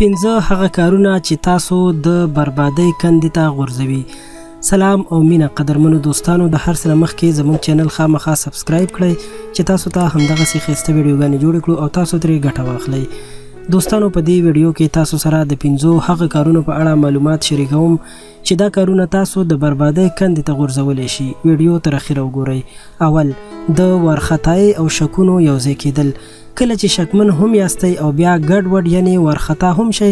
15 هغه کارونه چې تاسو د بربادۍ کندې ته غورځوي. سلام او مینه قدرمنو دوستانو، د هر څه مخکې زموږ چینل خامخا سبسکرایب کړئ چې تاسو ته همدغسې ښایسته ویډیوګانې جوړې کړو او تاسو ترې ګټه واخلئ. دوستانو په دې ویډیو کې تاسو سره د 15 هغه کارونو په اړه معلومات شریکوم چې دا کارونه تاسو د بربادۍ کندې ته غورځولی شي. ویډیو تر اخره وګورئ. اول، د وارخطایۍ او شکونو یوځای کیدل. کله چې شکمن هم یاستئ او بیا ګډوډ یعنی وارخطا هم شئ،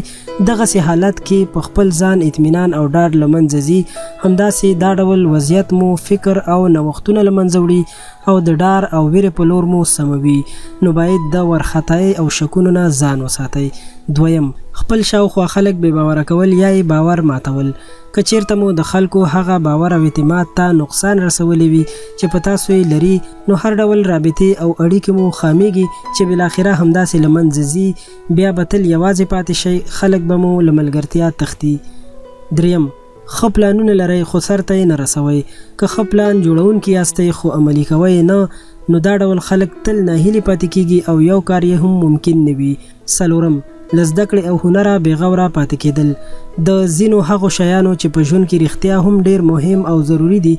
دغسې حالت کې په خپل ځان اطمینان او ډاډ له منځه ځي. همداسې دا ډول وضعیت مو فکر او نوښتونه له منځه وړي او د ډار او ویرې په لور مو سموي. نو باید د وارخطایۍ او شکونو نه ځان وساتئ. دویم، خپل شاوخوا خلک بې باوره کول یا یې باور ماتول. که چیرته مو د خلکو هغه باور او اعتماد ته نقصان رسولی وي چې په تاسو یې لري، نو هر ډول رابطې او اړیکې مو خامیږي چې بالاخره همداسې له منځه ځي. بیا به تل یوازې پاتې شئ، خلک به مو له ملګرتیا تښتي. دریم، ښه پلانونه لرئ خو سر ته یې نه رسوئ. که ښه پلان جوړونکي یاستئ خو عملي کوئ نه، نو دا ډول خلک تل ناهیلي پاتې کیږي او یو کار یې هم ممکن نه وي. څلورم، له زده کړې او هنره بېغوره پاتې کېدل. د ځینو هغو شیانو چې په ژوند کې رښتیا هم ډېر مهم او ضروري دي،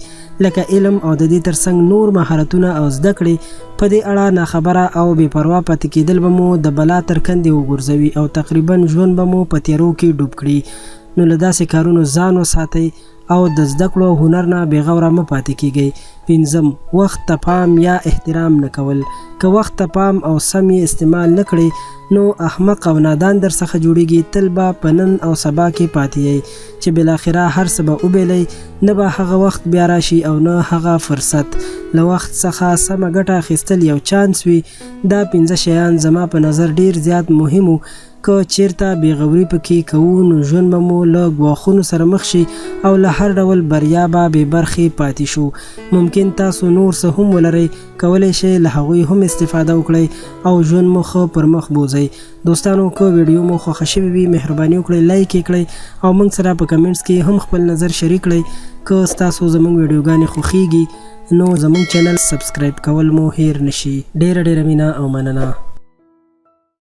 لکه علم او د دې ترڅنګ نور مهارتونه او زده کړې، په دې اړه ناخبره او بې پروا پاتې کېدل به مو د بلا تر کندې وغورځوي او تقریبا ژوند به مو په تیارو کې ډوب کړي. نو له داسې کارونو ځان وساتئ او د زده کړو او هنر نه بېغوره مه پاتې کیږئ. پنځم، وخت ته پام یا احترام نه کول. که وخت ته پام او سم یې استعمال نه کړئ، نو احمق او نادان در څخه جوړیږي. تل به په نن او سبا کې پاتې یئ چې بالاخره هر څه به وبیلئ، نه به هغه وخت بیا راشي او نه هغه فرصت. له وخت څخه سمه ګټه اخیستل یو چانس وي. دا 15 شیان زما په نظر ډیر زیات مهم وو. که چیرته بېغوري پکې کوو، نو ژوند به مو له ګواښونو سره مخ شي او له هر ډول بریا به بې برخې پاتې شو. ممکن تاسو نور څه هم ولرئ، کولی شئ له هغوی هم استفاده وکړئ او ژوند مو ښه پر مخ بوځئ. دوستانو، که ویډیو مو خوښه شوې وي، مهرباني وکړئ لایک یې کړئ او موږ سره په کمنټس کې هم خپل نظر شریک کړئ. که ستاسو زموږ ویډیوګانې خوښیږي، نو زموږ چینل سبسکرایب کول مو هیر نشي. ډیره مینه او مننه.